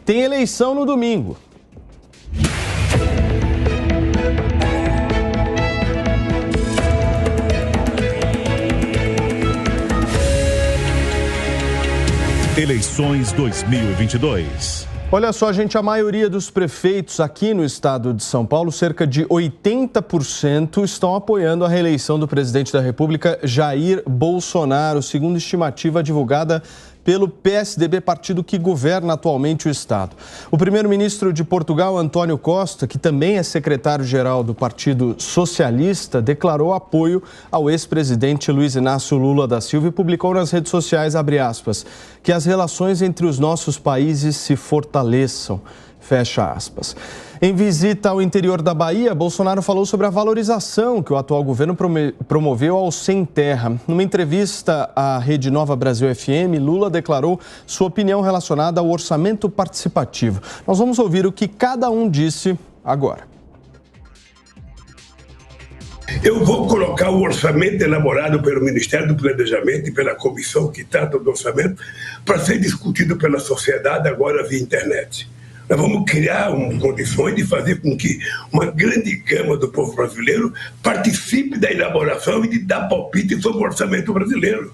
tem eleição no domingo. Eleições 2022. Olha só, gente, a maioria dos prefeitos aqui no estado de São Paulo, cerca de 80%, estão apoiando a reeleição do presidente da República, Jair Bolsonaro, segundo estimativa divulgada pelo PSDB, partido que governa atualmente o estado. O primeiro-ministro de Portugal, António Costa, que também é secretário-geral do Partido Socialista, declarou apoio ao ex-presidente Luiz Inácio Lula da Silva e publicou nas redes sociais, abre aspas, que as relações entre os nossos países se fortaleçam, fecha aspas. Em visita ao interior da Bahia, Bolsonaro falou sobre a valorização que o atual governo promoveu ao sem terra. Numa entrevista à Rede Nova Brasil FM, Lula declarou sua opinião relacionada ao orçamento participativo. Nós vamos ouvir o que cada um disse agora. Eu vou colocar o orçamento elaborado pelo Ministério do Planejamento e pela comissão que trata do orçamento para ser discutido pela sociedade agora via internet. Nós vamos criar condições de fazer com que uma grande gama do povo brasileiro participe da elaboração e de dar palpite sobre o orçamento brasileiro.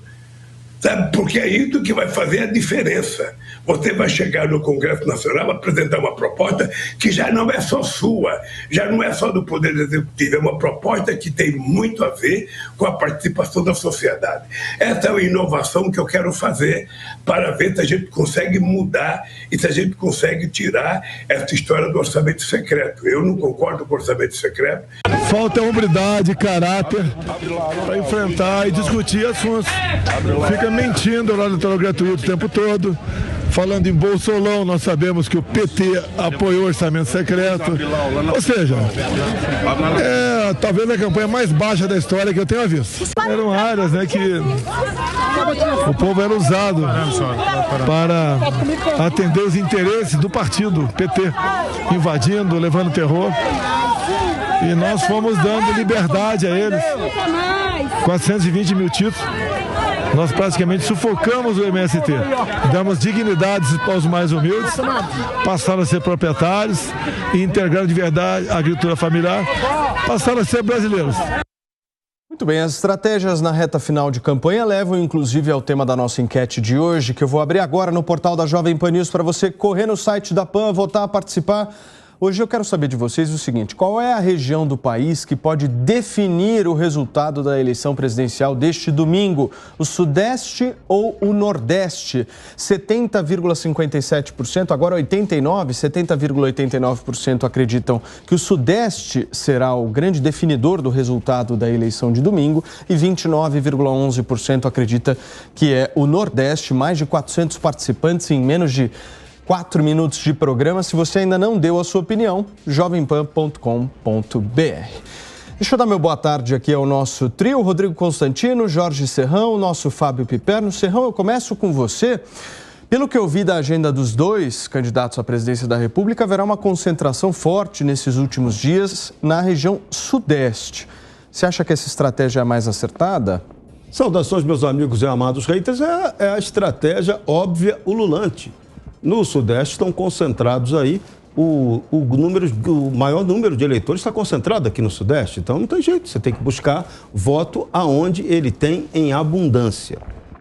Sabe? Porque é isso que vai fazer a diferença. Você vai chegar no Congresso Nacional, apresentar uma proposta que já não é só sua, já não é só do Poder Executivo, é uma proposta que tem muito a ver com a participação da sociedade. Essa é a inovação que eu quero fazer para ver se a gente consegue mudar e se a gente consegue tirar essa história do orçamento secreto. Eu não concordo com o orçamento secreto. Falta hombridade, caráter para enfrentar e discutir assuntos. Fica mentindo lá no telão gratuito o tempo todo. Falando em Bolsolão, nós sabemos que o PT apoiou o orçamento secreto. Ou seja, talvez a campanha mais baixa da história que eu tenha visto. Eram áreas, né, que o povo era usado para atender os interesses do partido PT, invadindo, levando terror. E nós fomos dando liberdade a eles. 420 mil títulos. Nós praticamente sufocamos o MST. Damos dignidades aos mais humildes, passaram a ser proprietários e integraram de verdade a agricultura familiar, passaram a ser brasileiros. Muito bem, as estratégias na reta final de campanha levam inclusive ao tema da nossa enquete de hoje, que eu vou abrir agora no portal da Jovem Pan News para você correr no site da PAN, votar, participar. Hoje eu quero saber de vocês o seguinte: qual é a região do país que pode definir o resultado da eleição presidencial deste domingo? O Sudeste ou o Nordeste? 70,57%, agora 70,89% acreditam que o Sudeste será o grande definidor do resultado da eleição de domingo e 29,11% acredita que é o Nordeste. Mais de 400 participantes em menos de 4 minutos de programa. Se você ainda não deu a sua opinião, jovempan.com.br. Deixa eu dar meu boa tarde aqui ao nosso trio, Rodrigo Constantino, Jorge Serrão, nosso Fábio Piperno. Serrão, eu começo com você. Pelo que eu vi da agenda dos dois candidatos à presidência da República, haverá uma concentração forte nesses últimos dias na região Sudeste. Você acha que essa estratégia é a mais acertada? Saudações, meus amigos e amados haters. É a estratégia óbvia, ululante. No Sudeste estão concentrados aí, o maior número de eleitores está concentrado aqui no Sudeste. Então não tem jeito, você tem que buscar voto aonde ele tem em abundância.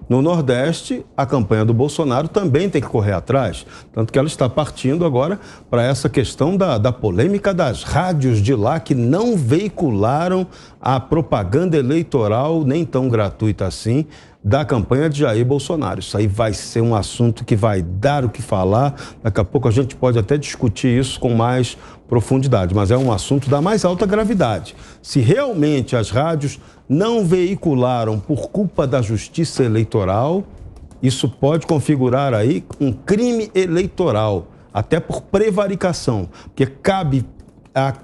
No Nordeste, a campanha do Bolsonaro também tem que correr atrás, tanto que ela está partindo agora para essa questão da polêmica das rádios de lá que não veicularam a propaganda eleitoral nem tão gratuita assim da campanha de Jair Bolsonaro. Isso aí vai ser um assunto que vai dar o que falar. Daqui a pouco a gente pode até discutir isso com mais profundidade, mas é um assunto da mais alta gravidade. Se realmente as rádios não veicularam por culpa da justiça eleitoral, isso pode configurar aí um crime eleitoral, até por prevaricação, porque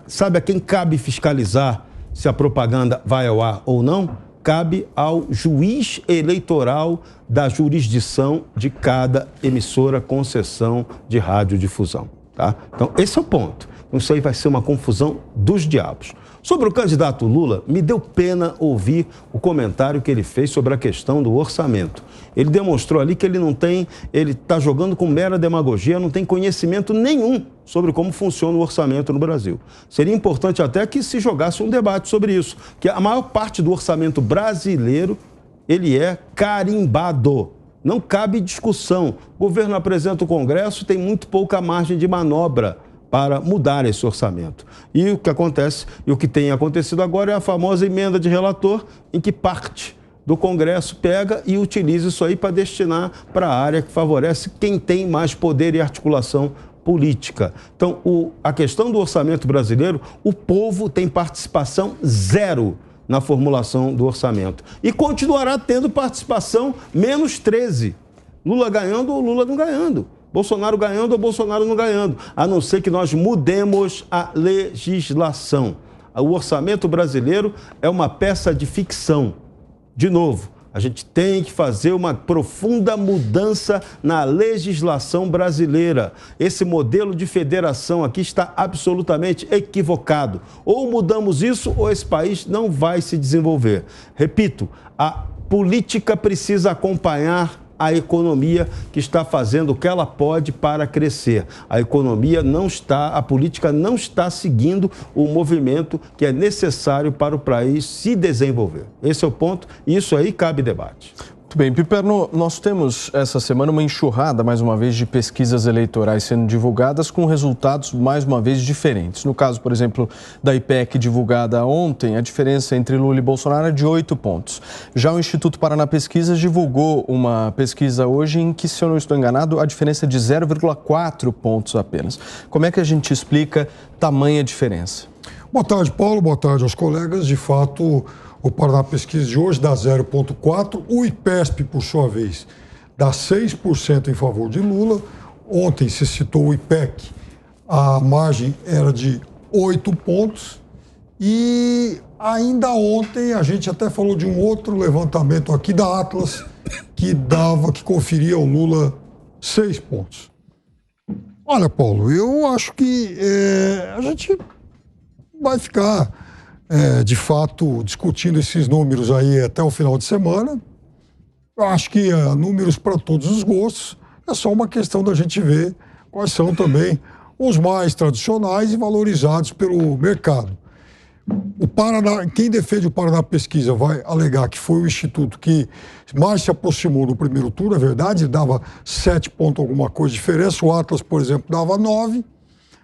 sabe a quem cabe fiscalizar se a propaganda vai ao ar ou não? Cabe ao juiz eleitoral da jurisdição de cada emissora concessão de radiodifusão, tá? Então, esse é o ponto. Isso aí vai ser uma confusão dos diabos. Sobre o candidato Lula, me deu pena ouvir o comentário que ele fez sobre a questão do orçamento. Ele demonstrou ali que ele está jogando com mera demagogia, não tem conhecimento nenhum sobre como funciona o orçamento no Brasil. Seria importante até que se jogasse um debate sobre isso, que a maior parte do orçamento brasileiro, ele é carimbado. Não cabe discussão. O governo apresenta o Congresso, tem muito pouca margem de manobra para mudar esse orçamento. E o que acontece, e o que tem acontecido agora é a famosa emenda de relator, em que parte do Congresso pega e utiliza isso aí para destinar para a área que favorece quem tem mais poder e articulação política. Então, a questão do orçamento brasileiro, o povo tem participação zero na formulação do orçamento. E continuará tendo participação menos 13. Lula ganhando ou Lula não ganhando. Bolsonaro ganhando ou Bolsonaro não ganhando. A não ser que nós mudemos a legislação. O orçamento brasileiro é uma peça de ficção. De novo, a gente tem que fazer uma profunda mudança na legislação brasileira. Esse modelo de federação aqui está absolutamente equivocado. Ou mudamos isso ou esse país não vai se desenvolver. Repito, a política precisa acompanhar a economia que está fazendo o que ela pode para crescer. A economia não está, a política não está seguindo o movimento que é necessário para o país se desenvolver. Esse é o ponto e isso aí cabe debate. Muito bem, Piperno, nós temos essa semana uma enxurrada, mais uma vez, de pesquisas eleitorais sendo divulgadas com resultados, mais uma vez, diferentes. No caso, por exemplo, da IPEC divulgada ontem, a diferença entre Lula e Bolsonaro é de 8 pontos. Já o Instituto Paraná Pesquisas divulgou uma pesquisa hoje em que, se eu não estou enganado, a diferença é de 0,4 pontos apenas. Como é que a gente explica tamanha diferença? Boa tarde, Paulo. Boa tarde aos colegas. De fato, o Paraná Pesquisa de hoje dá 0,4%. O IPESP, por sua vez, dá 6% em favor de Lula. Ontem se citou o IPEC. A margem era de 8 pontos. E ainda ontem a gente até falou de um outro levantamento aqui da Atlas que conferia ao Lula 6 pontos. Olha, Paulo, eu acho que a gente vai ficar, de fato, discutindo esses números aí até o final de semana. Eu acho que números para todos os gostos. É só uma questão da gente ver quais são também os mais tradicionais e valorizados pelo mercado. O Paraná, quem defende o Paraná Pesquisa vai alegar que foi o instituto que mais se aproximou no primeiro turno, é verdade, dava 7 pontos alguma coisa de diferença. O Atlas, por exemplo, dava 9.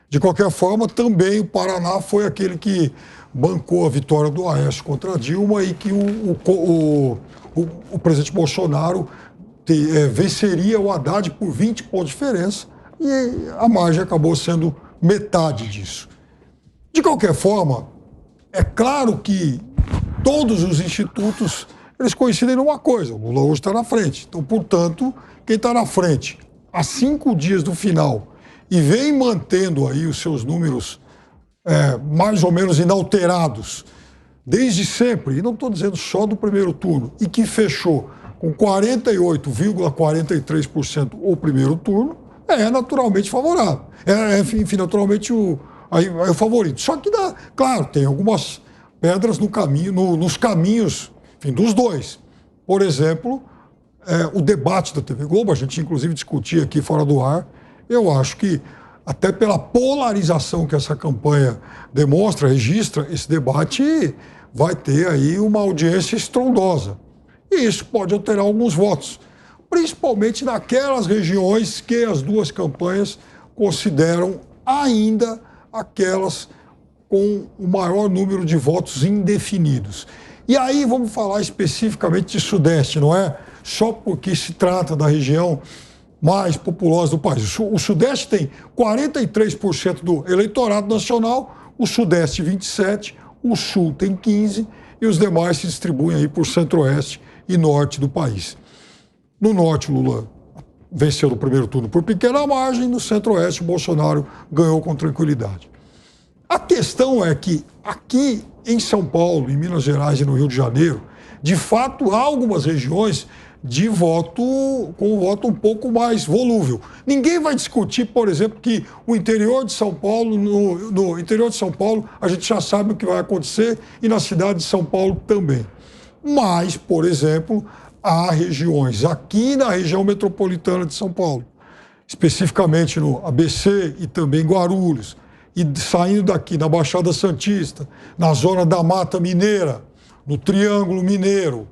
De qualquer forma, também o Paraná foi aquele que bancou a vitória do Aécio contra a Dilma e que o presidente Bolsonaro venceria o Haddad por 20 pontos de diferença e a margem acabou sendo metade disso. De qualquer forma, é claro que todos os institutos eles coincidem numa coisa: o Lula hoje está na frente. Então, portanto, quem está na frente há 5 dias do final e vem mantendo aí os seus números mais ou menos inalterados desde sempre, e não estou dizendo só do primeiro turno, e que fechou com 48,43% o primeiro turno, é naturalmente favorável. Enfim, naturalmente o favorito. Só que, claro, tem algumas pedras no caminho, nos caminhos, enfim, dos dois. Por exemplo, o debate da TV Globo, a gente inclusive discutia aqui fora do ar. Eu acho que, até pela polarização que essa campanha demonstra, registra, esse debate vai ter aí uma audiência estrondosa. E isso pode alterar alguns votos, principalmente naquelas regiões que as duas campanhas consideram ainda aquelas com o maior número de votos indefinidos. E aí vamos falar especificamente de Sudeste, não é? Só porque se trata da região mais populosa do país. O Sudeste tem 43% do eleitorado nacional, o Sudeste 27%, o Sul tem 15% e os demais se distribuem aí por Centro-Oeste e Norte do país. No Norte, Lula venceu no primeiro turno por pequena margem, no Centro-Oeste, o Bolsonaro ganhou com tranquilidade. A questão é que aqui em São Paulo, em Minas Gerais e no Rio de Janeiro, de fato, há algumas regiões de voto, com um voto um pouco mais volúvel. Ninguém vai discutir, por exemplo, que o interior de São Paulo, no interior de São Paulo, a gente já sabe o que vai acontecer e na cidade de São Paulo também. Mas, por exemplo, há regiões aqui na região metropolitana de São Paulo, especificamente no ABC e também Guarulhos, e saindo daqui na Baixada Santista, na zona da Mata Mineira, no Triângulo Mineiro,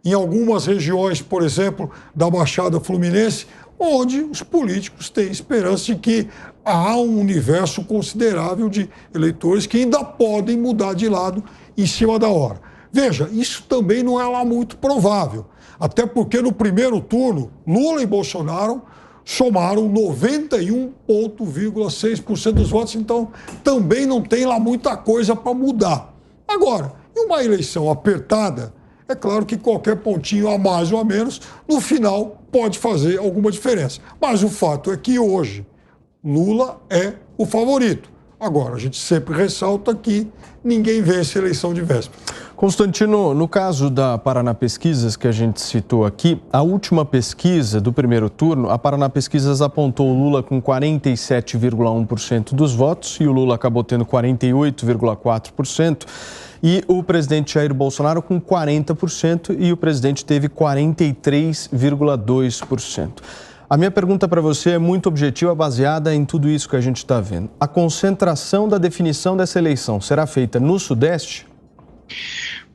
em algumas regiões, por exemplo, da Baixada Fluminense, onde os políticos têm esperança de que há um universo considerável de eleitores que ainda podem mudar de lado em cima da hora. Veja, isso também não é lá muito provável, até porque no primeiro turno, Lula e Bolsonaro somaram 91,6% dos votos, então também não tem lá muita coisa para mudar. Agora, em uma eleição apertada, é claro que qualquer pontinho a mais ou a menos, no final, pode fazer alguma diferença. Mas o fato é que hoje, Lula é o favorito. Agora, a gente sempre ressalta que ninguém vence a eleição de véspera. Constantino, no caso da Paraná Pesquisas, que a gente citou aqui, a última pesquisa do primeiro turno, a Paraná Pesquisas apontou o Lula com 47,1% dos votos e o Lula acabou tendo 48,4%. E o presidente Jair Bolsonaro com 40% e o presidente teve 43,2%. A minha pergunta para você é muito objetiva, baseada em tudo isso que a gente está vendo. A concentração da definição dessa eleição será feita no Sudeste?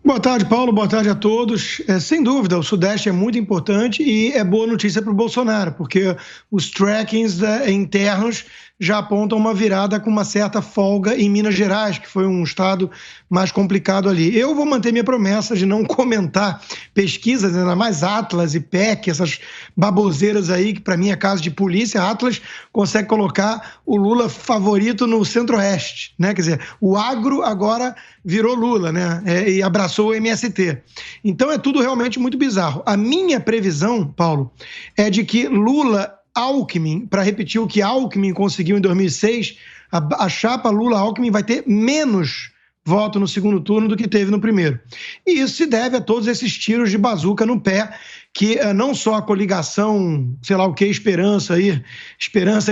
Boa tarde, Paulo. Boa tarde a todos. Sem dúvida, o Sudeste é muito importante e é boa notícia para o Bolsonaro, porque os trackings internos já apontam uma virada com uma certa folga em Minas Gerais, que foi um estado mais complicado ali. Eu vou manter minha promessa de não comentar pesquisas, ainda mais Atlas e PEC, essas baboseiras aí, que para mim é caso de polícia. Atlas consegue colocar o Lula favorito no Centro-Oeste, né? Quer dizer, o agro agora virou Lula, né? E abraçou o MST. Então é tudo realmente muito bizarro. A minha previsão, Paulo, é de que Lula-Alckmin, para repetir o que Alckmin conseguiu em 2006, a chapa Lula-Alckmin vai ter menos voto no segundo turno do que teve no primeiro. E isso se deve a todos esses tiros de bazuca no pé, que não só a coligação, sei lá o que, esperança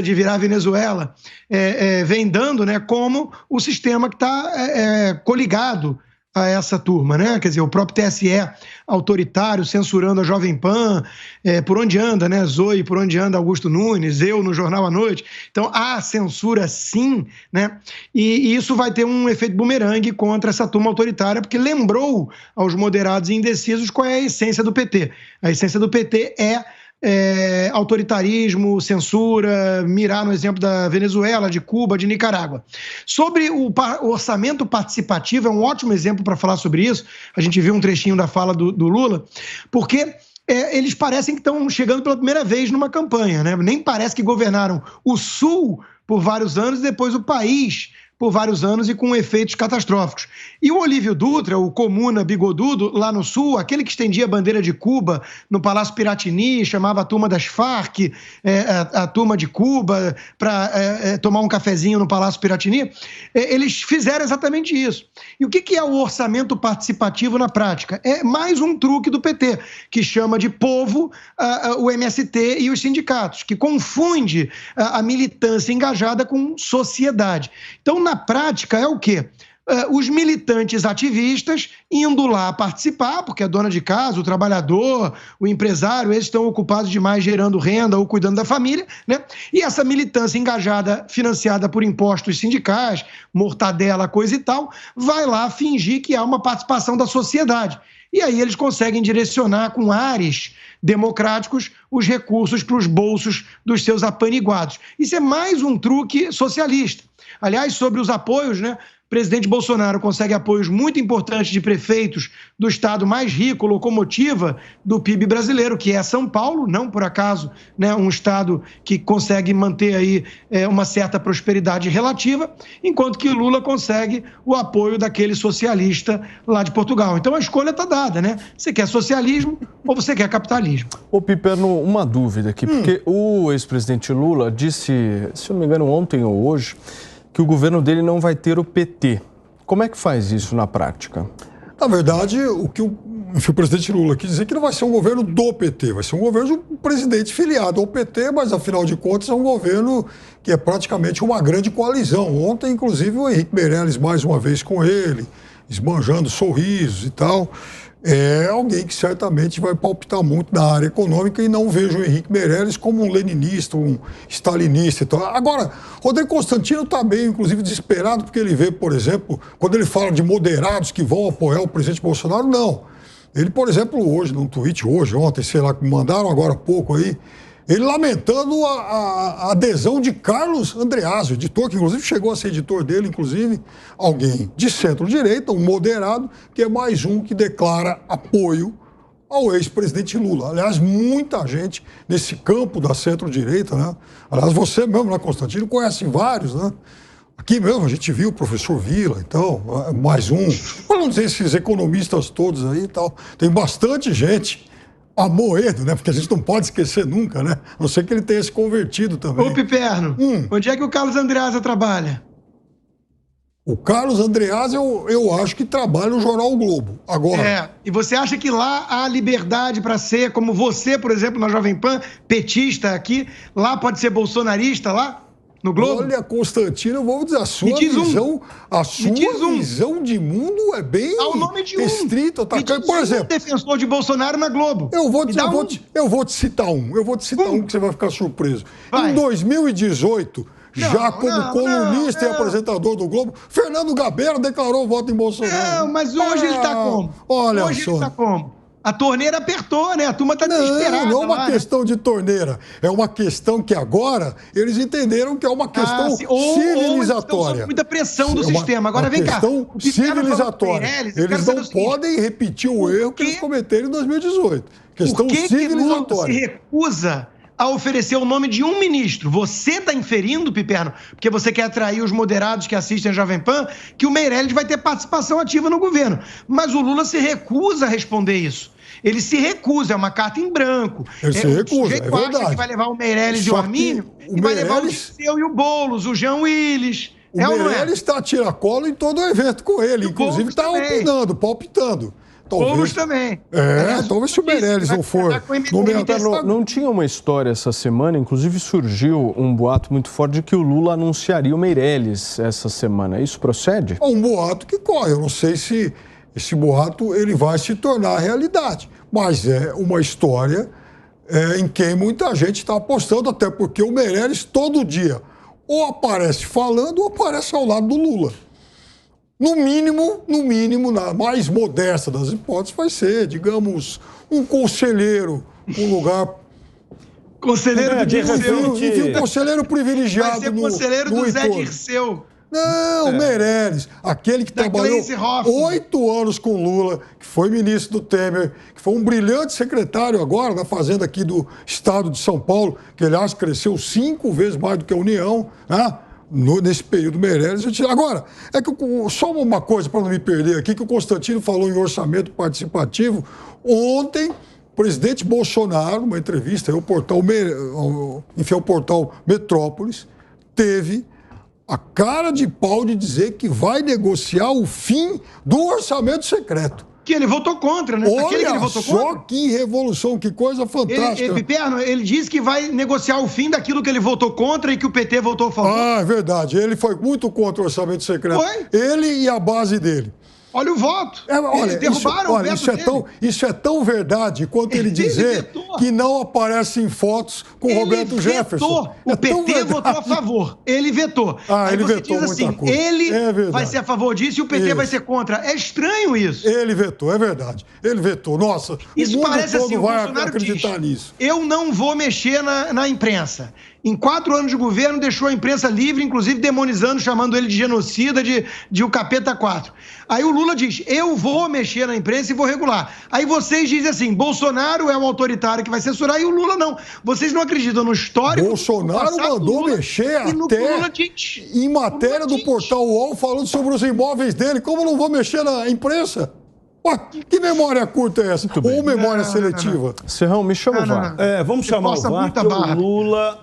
de virar Venezuela, vem dando, né, como o sistema que está coligado a essa turma, né? Quer dizer, o próprio TSE autoritário, censurando a Jovem Pan, por onde anda, né? Zoe, por onde anda Augusto Nunes, eu no Jornal à Noite. Então, há censura sim, né? E isso vai ter um efeito bumerangue contra essa turma autoritária, porque lembrou aos moderados e indecisos qual é a essência do PT. A essência do PT é autoritarismo, censura, mirar no exemplo da Venezuela, de Cuba, de Nicarágua. Sobre o orçamento participativo, é um ótimo exemplo para falar sobre isso. A gente viu um trechinho da fala do Lula, porque eles parecem que estão chegando pela primeira vez numa campanha, né? Nem parece que governaram o Sul por vários anos e depois o país por vários anos e com efeitos catastróficos. E o Olívio Dutra, o comuna bigodudo, lá no Sul, aquele que estendia a bandeira de Cuba no Palácio Piratini, chamava a turma das Farc, a turma de Cuba, para tomar um cafezinho no Palácio Piratini, eles fizeram exatamente isso. E o que é o orçamento participativo na prática? É mais um truque do PT, que chama de povo o MST e os sindicatos, que confunde a militância engajada com sociedade. Então, na prática, é o quê? Os militantes ativistas indo lá participar, porque a dona de casa, o trabalhador, o empresário, eles estão ocupados demais gerando renda ou cuidando da família, né? E essa militância engajada, financiada por impostos sindicais, mortadela, coisa e tal, vai lá fingir que há uma participação da sociedade. E aí eles conseguem direcionar com ares democráticos os recursos para os bolsos dos seus apaniguados. Isso é mais um truque socialista. Aliás, sobre os apoios, né? O presidente Bolsonaro consegue apoios muito importantes de prefeitos do estado mais rico, locomotiva do PIB brasileiro, que é São Paulo, não por acaso, né, um estado que consegue manter aí uma certa prosperidade relativa, enquanto que Lula consegue o apoio daquele socialista lá de Portugal. Então a escolha está dada, né? Você quer socialismo ou você quer capitalismo? Ô Piperno, uma dúvida aqui, porque o ex-presidente Lula disse, se eu não me engano, ontem ou hoje, que o governo dele não vai ter o PT. Como é que faz isso na prática? Na verdade, o que o enfim, o presidente Lula quis dizer que não vai ser um governo do PT, vai ser um governo de um presidente filiado ao PT, mas afinal de contas é um governo que é praticamente uma grande coalizão. Ontem, inclusive, o Henrique Meirelles mais uma vez com ele, esbanjando sorrisos e tal. É alguém que certamente vai palpitar muito na área econômica e não vejo o Henrique Meirelles como um leninista, um stalinista e tal. Agora, Rodrigo Constantino está meio, inclusive, desesperado porque ele vê, por exemplo, quando ele fala de moderados que vão apoiar o presidente Bolsonaro, não. Ele, por exemplo, hoje, num tweet, ontem, sei lá, que me mandaram agora há pouco aí, ele lamentando a adesão de Carlos Andreazzi, editor, que inclusive chegou a ser editor dele, inclusive, alguém de centro-direita, um moderado, que é mais um que declara apoio ao ex-presidente Lula. Aliás, muita gente nesse campo da centro-direita, né? Aliás, você mesmo, né, Constantino, conhece vários, né? Aqui mesmo a gente viu o professor Vila, então, mais um. Para não dizer esses economistas todos aí e tal. Tem bastante gente amoedo, né? Porque a gente não pode esquecer nunca, né? A não ser que ele tenha se convertido também. Ô, Piperno, onde é que o Carlos Andreasa trabalha? O Carlos Andreasa, eu acho que trabalha no jornal O Globo. Agora. E você acha que lá há liberdade para ser, como você, por exemplo, na Jovem Pan, petista aqui, lá pode ser bolsonarista lá? No Globo? Olha, Constantino, vamos dizer, a sua visão de mundo é bem restrita. Tá? Por exemplo, defensor de Bolsonaro na Globo. Eu vou te citar um que você vai ficar surpreso. Vai. Em 2018, como colunista e apresentador do Globo, Fernando Gabeira declarou voto em Bolsonaro. Não, mas hoje ele está como? Olha hoje só. Ele está como? A torneira apertou, né? A turma está desesperada. Não é uma questão de torneira. É uma questão que agora eles entenderam que é uma questão civilizatória. Sob muita pressão do sistema. Agora vem cá. Questão civilizatória. Eles não podem repetir o erro que eles cometeram em 2018. Questão civilizatória. Por que Lula se recusa a oferecer o nome de um ministro? Você está inferindo, Piperno, porque você quer atrair os moderados que assistem a Jovem Pan, que o Meirelles vai ter participação ativa no governo. Mas o Lula se recusa a responder isso. Ele se recusa, é uma carta em branco. Ele se recusa, é verdade. Acha que vai levar o Meirelles e o Arminio, e vai levar o Dirceu e o Boulos, o Jean Willis. O Meirelles está a tiracolo em todo o evento com ele, inclusive está opinando, palpitando. Boulos também. Talvez se o Meirelles não for. Não tinha uma história essa semana, inclusive surgiu um boato muito forte de que o Lula anunciaria o Meirelles essa semana. Isso procede? É um boato que corre. Eu não sei se esse boato ele vai se tornar realidade. Mas é uma história em quem muita gente está apostando, até porque o Meirelles todo dia ou aparece falando ou aparece ao lado do Lula. No mínimo, na mais modesta das hipóteses, vai ser, digamos, um conselheiro, um lugar... Conselheiro do Dirceu. Um conselheiro privilegiado. Vai ser conselheiro do Zé Dirceu. Não, Meirelles, aquele que trabalhou 8 anos com Lula, que foi ministro do Temer, que foi um brilhante secretário agora na Fazenda aqui do estado de São Paulo, que, aliás, cresceu 5 vezes mais do que a União, né? Nesse período Meirelles. Agora, é que só uma coisa para não me perder aqui, que o Constantino falou em orçamento participativo. Ontem, o presidente Bolsonaro, numa entrevista ao portal Metrópolis, teve a cara de pau de dizer que vai negociar o fim do orçamento secreto. Que ele votou contra, né? Olha que ele votou só contra. Que revolução, que coisa fantástica. Piperno, ele disse que vai negociar o fim daquilo que ele votou contra e que o PT votou a favor. É verdade. Ele foi muito contra o orçamento secreto. Foi? Ele e a base dele. Olha o voto. Eles derrubaram o veto isso é tão verdade quanto ele dizer que não aparece em fotos com o Roberto Jefferson. O PT votou a favor. Ele vetou. Ele vetou muita coisa. Ele vai ser a favor disso e o PT vai ser contra. É estranho isso. Ele vetou, é verdade. Ele vetou. Nossa, isso o mundo parece todo assim, vai o Bolsonaro acreditar nisso. Eu não vou mexer na imprensa. Em 4 anos de governo, deixou a imprensa livre, inclusive demonizando, chamando ele de genocida, de o capeta 4. Aí o Lula diz, eu vou mexer na imprensa e vou regular. Aí vocês dizem assim, Bolsonaro é um autoritário que vai censurar e o Lula não. Vocês não acreditam no histórico? Bolsonaro mandou mexer até em matéria do portal UOL falando sobre os imóveis dele. Como eu não vou mexer na imprensa? Que memória curta é essa? Ou memória seletiva? Serrão, me chama o VAR. Vamos chamar o VAR, porque o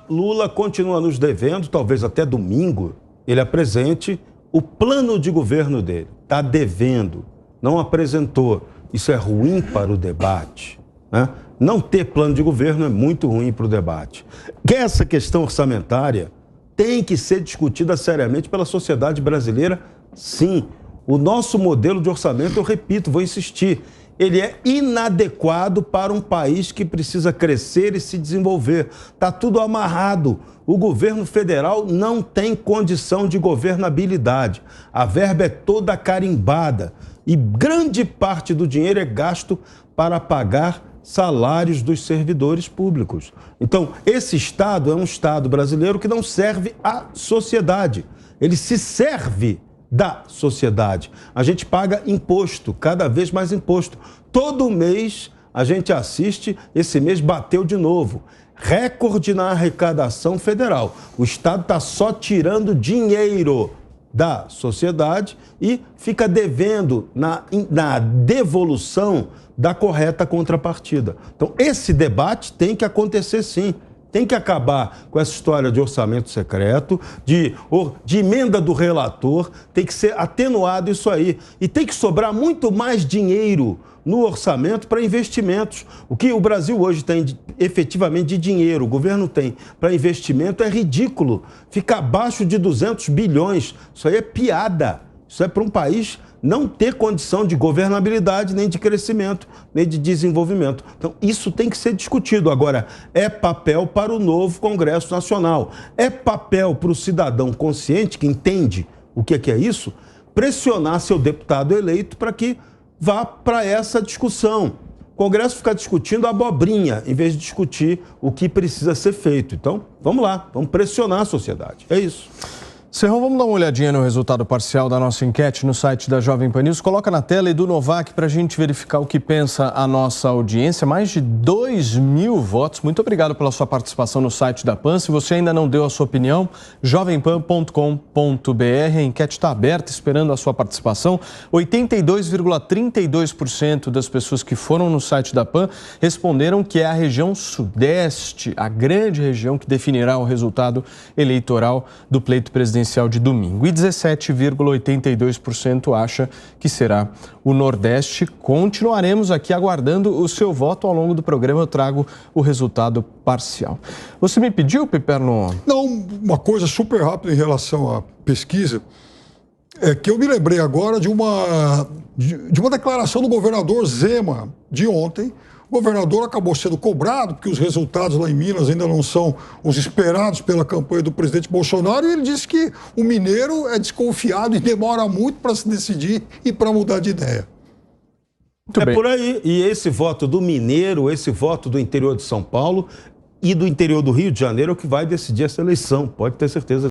Lula continua nos devendo, talvez até domingo ele apresente o plano de governo dele. Está devendo, não apresentou. isso é ruim para o debate, né? Não ter plano de governo é muito ruim para o debate. Que essa questão orçamentária tem que ser discutida seriamente pela sociedade brasileira, sim. O nosso modelo de orçamento, eu repito, vou insistir, ele é inadequado para um país que precisa crescer e se desenvolver. Está tudo amarrado. O governo federal não tem condição de governabilidade. A verba é toda carimbada e grande parte do dinheiro é gasto para pagar salários dos servidores públicos. Então, esse Estado é um Estado brasileiro que não serve à sociedade. Ele se serve da sociedade. A gente paga imposto, cada vez mais imposto. Todo mês a gente assiste, esse mês bateu de novo. Recorde na arrecadação federal. O Estado está só tirando dinheiro da sociedade e fica devendo na devolução da correta contrapartida. Então, esse debate tem que acontecer sim. Tem que acabar com essa história de orçamento secreto, de emenda do relator, tem que ser atenuado isso aí. E tem que sobrar muito mais dinheiro no orçamento para investimentos. O que o Brasil hoje tem efetivamente de dinheiro, o governo tem para investimento é ridículo. Fica abaixo de 200 bilhões. Isso aí é piada. Isso é para um país não ter condição de governabilidade, nem de crescimento, nem de desenvolvimento. Então, isso tem que ser discutido. Agora, é papel para o novo Congresso Nacional. É papel para o cidadão consciente, que entende o que é isso, pressionar seu deputado eleito para que vá para essa discussão. O Congresso fica discutindo abobrinha, em vez de discutir o que precisa ser feito. Então, vamos lá, vamos pressionar a sociedade. É isso. Serrão, vamos dar uma olhadinha no resultado parcial da nossa enquete no site da Jovem Pan News. Coloca na tela Edu Novak para a gente verificar o que pensa a nossa audiência. Mais de 2.000 votos. Muito obrigado pela sua participação no site da PAN. Se você ainda não deu a sua opinião, jovempan.com.br. A enquete está aberta, esperando a sua participação. 82,32% das pessoas que foram no site da PAN responderam que é a região sudeste, a grande região que definirá o resultado eleitoral do pleito presidencial de domingo. E 17,82% acha que será o Nordeste. Continuaremos aqui aguardando o seu voto. Ao longo do programa eu trago o resultado parcial. Você me pediu, Piperno? Não, uma coisa super rápida em relação à pesquisa é que eu me lembrei agora de uma declaração do governador Zema de ontem. O governador acabou sendo cobrado, porque os resultados lá em Minas ainda não são os esperados pela campanha do presidente Bolsonaro, e ele disse que o mineiro é desconfiado e demora muito para se decidir e para mudar de ideia. Muito bem. Por aí. E esse voto do mineiro, esse voto do interior de São Paulo e do interior do Rio de Janeiro é o que vai decidir essa eleição, pode ter certeza.